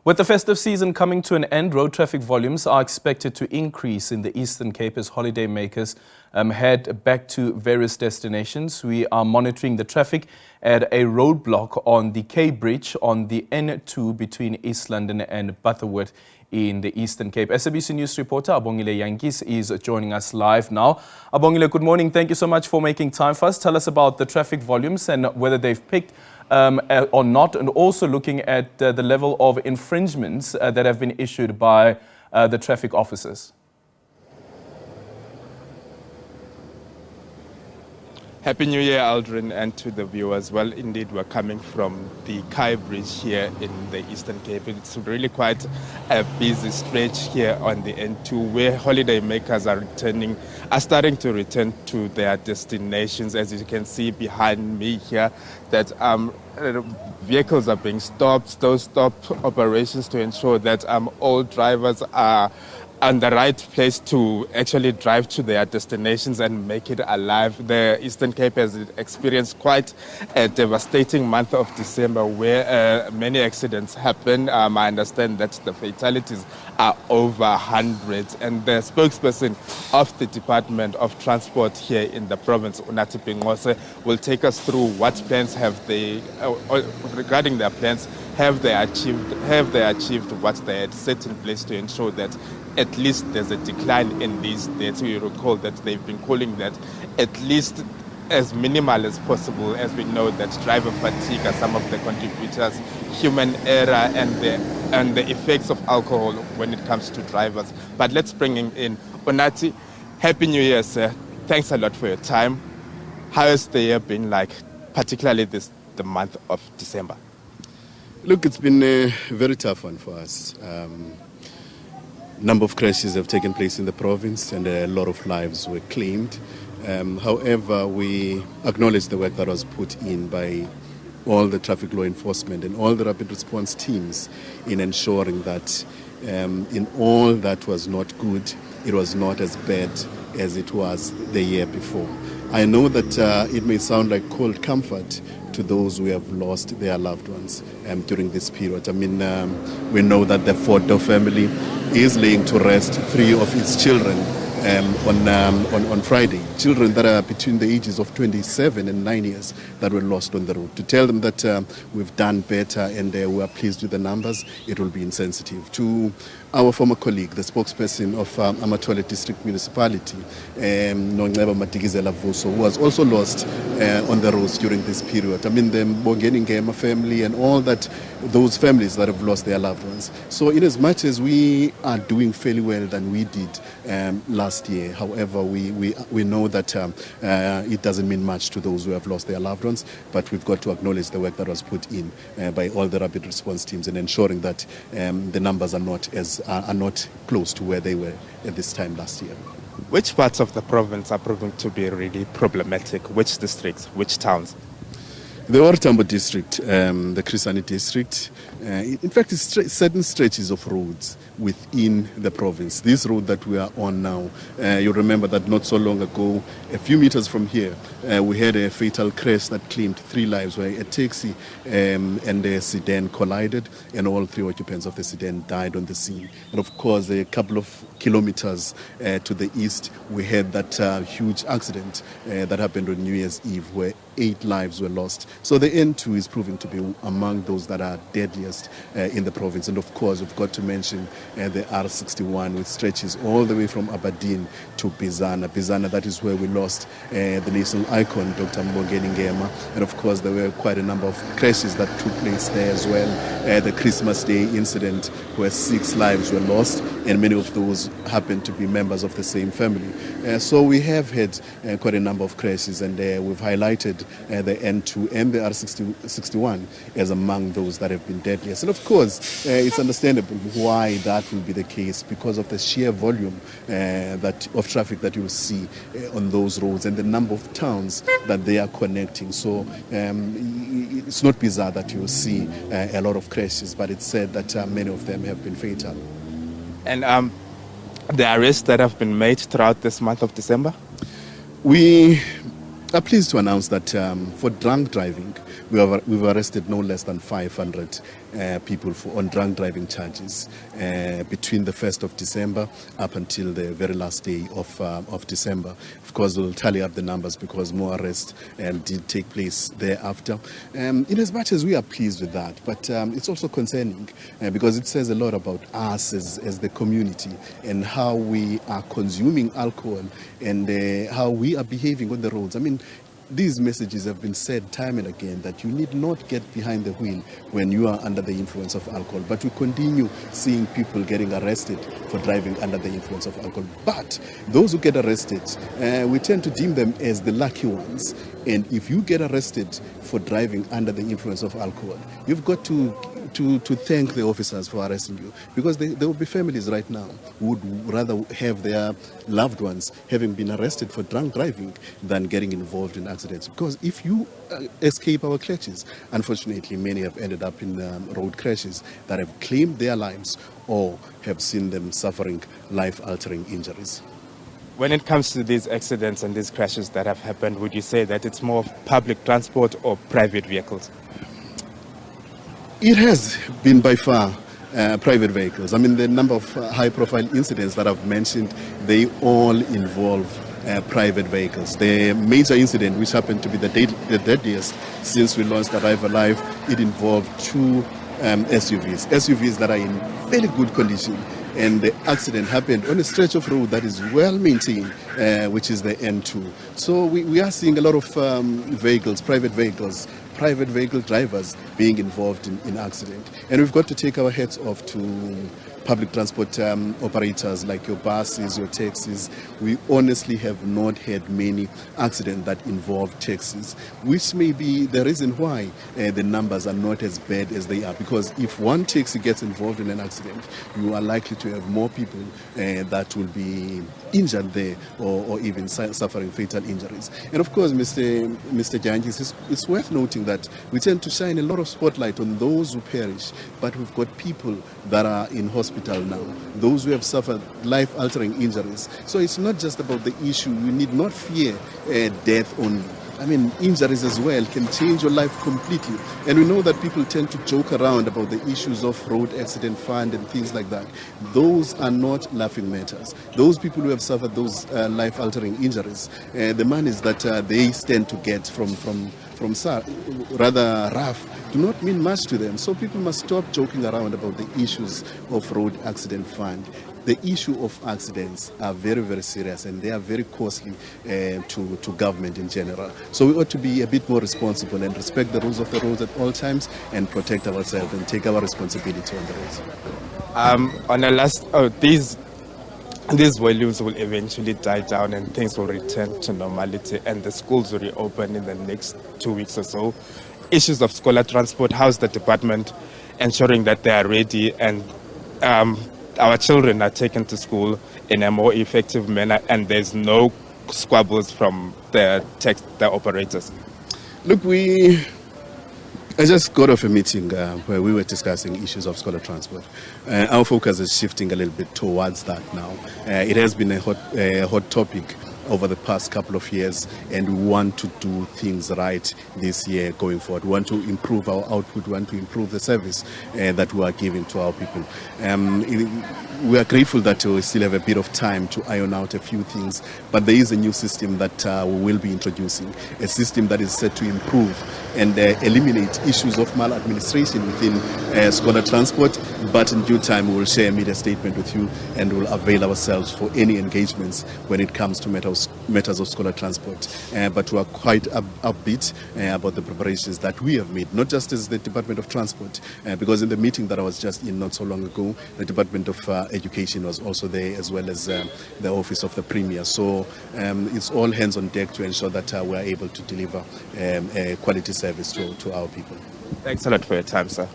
With the festive season coming to an end, road traffic volumes are expected to increase in the Eastern Cape as holidaymakers head back to various destinations. We are monitoring the traffic at a roadblock on the K Bridge on the N2 between East London and Butterworth in the Eastern Cape. SABC News reporter Abongile Yankis is joining us live now. Abongile, good morning. Thank you so much for making time for us. Tell us about the traffic volumes and whether they've picked or not, and also looking at the level of infringements that have been issued by the traffic officers. Happy New Year, Aldrin, and to the viewers. Well, indeed, we're coming from the Kai Bridge here in the Eastern Cape. It's really quite a busy stretch here on the N2 where holidaymakers are starting to return to their destinations. As you can see behind me here, that vehicles are being stopped, those stop operations to ensure that all drivers are on the right place to actually drive to their destinations and make it alive. The Eastern Cape has experienced quite a devastating month of December where many accidents happen. I understand that the fatalities are over 100. And the spokesperson of the Department of Transport here in the province, Unathi Pingose, will take us through what plans have they, regarding their plans, have they achieved what they had set in place to ensure that at least there's a decline in these deaths. You recall that they've been calling that at least as minimal as possible, as we know that driver fatigue are some of the contributors, human error and the effects of alcohol when it comes to drivers. But let's bring him in. Unathi, Happy New Year, sir. Thanks a lot for your time. How has the year been like, particularly the month of December? Look, it's been a very tough one for us. Number of crashes have taken place in the province and a lot of lives were claimed. However, we acknowledge the work that was put in by all the traffic law enforcement and all the rapid response teams in ensuring that in all that was not good, it was not as bad as it was the year before. I know that it may sound like cold comfort to those who have lost their loved ones during this period. I mean, we know that the Fordo family is laying to rest 3 of its children on Friday. Children that are between the ages of 27 and 9 years that were lost on the road. To tell them that we've done better and we are pleased with the numbers, it will be insensitive. To our former colleague, the spokesperson of Amatole District Municipality, Nongceba Matikizela Vuso, who was also lost on the roads during this period. I mean, the Bongeni Ngema family and all that, those families that have lost their loved ones. So in as much as we are doing fairly well than we did last year, however, we know that it doesn't mean much to those who have lost their loved ones, but we've got to acknowledge the work that was put in by all the rapid response teams in ensuring that the numbers are not close to where they were at this time last year. Which parts of the province are proving to be really problematic? Which districts? Which towns? The Ortambo district, the Krisani district, in fact, it's certain stretches of roads within the province. This road that we are on now, you remember that not so long ago, a few meters from here, we had a fatal crash that claimed 3 lives where a taxi and a sedan collided and all 3 occupants of the sedan died on the scene. And of course, a couple of kilometers to the east, we had that huge accident that happened on New Year's Eve where 8 lives were lost. So the N2 is proving to be among those that are deadliest in the province. And of course, we've got to mention the R61, which stretches all the way from Aberdeen to Bizana. Bizana, that is where we lost the national icon, Dr. Mbongeni Ngema. And of course, there were quite a number of crashes that took place there as well. The Christmas Day incident where 6 lives were lost, and many of those happened to be members of the same family. So we have had quite a number of crashes, and we've highlighted the N2 and the R61 as among those that have been deadliest. And of course, it's understandable why that will be the case because of the sheer volume of traffic that you'll see on those roads and the number of towns that they are connecting. So it's not bizarre that you'll see a lot of crashes, but it's said that many of them have been fatal. And the arrests that have been made throughout this month of December? We I'm pleased to announce that for drunk driving, we've arrested no less than 500 people on drunk driving charges between the 1st of December up until the very last day of December. Of course, we'll tally up the numbers because more arrests did take place thereafter. In as much as we are pleased with that, but it's also concerning because it says a lot about us as the community and how we are consuming alcohol and how we are behaving on the roads. I mean, these messages have been said time and again that you need not get behind the wheel when you are under the influence of alcohol. But we continue seeing people getting arrested for driving under the influence of alcohol. But those who get arrested, we tend to deem them as the lucky ones. And if you get arrested for driving under the influence of alcohol, you've got to thank the officers for arresting you, because there will be families right now who would rather have their loved ones having been arrested for drunk driving than getting involved in accidents. Because if you escape our clutches, unfortunately many have ended up in road crashes that have claimed their lives or have seen them suffering life-altering injuries. When it comes to these accidents and these crashes that have happened, would you say that it's more public transport or private vehicles? It has been by far private vehicles. I mean, the number of high-profile incidents that I've mentioned, they all involve private vehicles. The major incident, which happened to be the deadliest since we launched Arrive Alive, it involved two SUVs that are in very good condition. And the accident happened on a stretch of road that is well maintained, which is the N2. So we are seeing a lot of vehicles, private vehicle drivers being involved in accident. And we've got to take our hats off to public transport operators like your buses, your taxis. We honestly have not had many accidents that involve taxis, which may be the reason why the numbers are not as bad as they are. Because if one taxi gets involved in an accident, you are likely to have more people that will be injured there or even suffering fatal injuries. And of course, Mr. Jangis, it's worth noting that we tend to shine a lot of spotlight on those who perish, but we've got people that are in hospital now, those who have suffered life-altering injuries. So it's not just about the issue. We need not fear death only. I mean, injuries as well can change your life completely. And we know that people tend to joke around about the issues of road accident fund and things like that. Those are not laughing matters. Those people who have suffered those life-altering injuries, the monies that they stand to get from rather rough do not mean much to them. So people must stop joking around about the issues of road accident fund. The issue of accidents are very, very serious, and they are very costly to government in general. So we ought to be a bit more responsible and respect the rules of the road at all times and protect ourselves and take our responsibility on the roads. On the last, these volumes will eventually die down and things will return to normality and the schools will reopen in the next 2 weeks or so. Issues of scholar transport, how's the department ensuring that they are ready and our children are taken to school in a more effective manner and there's no squabbles from the operators? Look, I just got off a meeting where we were discussing issues of scholar transport. Our focus is shifting a little bit towards that now. It has been a hot topic over the past couple of years, and we want to do things right this year going forward. We want to improve our output, we want to improve the service that we are giving to our people. We are grateful that we still have a bit of time to iron out a few things, but there is a new system that we will be introducing, a system that is set to improve and eliminate issues of maladministration within scholar transport. But in due time, we will share a media statement with you and will avail ourselves for any engagements when it comes to matters of scholar transport. But we are quite upbeat about the preparations that we have made, not just as the Department of Transport, because in the meeting that I was just in not so long ago, the Department of Education was also there, as well as the Office of the Premier. So it's all hands on deck to ensure that we are able to deliver a quality service to our people. Thanks a lot for your time, sir.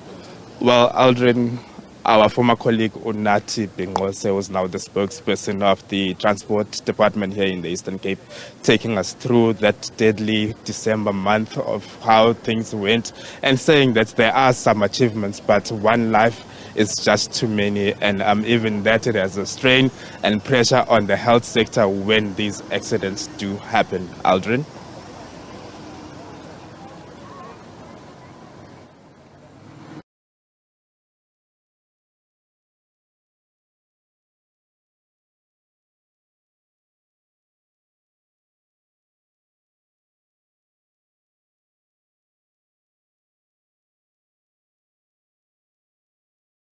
Well, Aldrin, our former colleague Unati Bingose was now the spokesperson of the Transport Department here in the Eastern Cape, taking us through that deadly December month of how things went and saying that there are some achievements, but one life is just too many, and even that it has a strain and pressure on the health sector when these accidents do happen. Aldrin?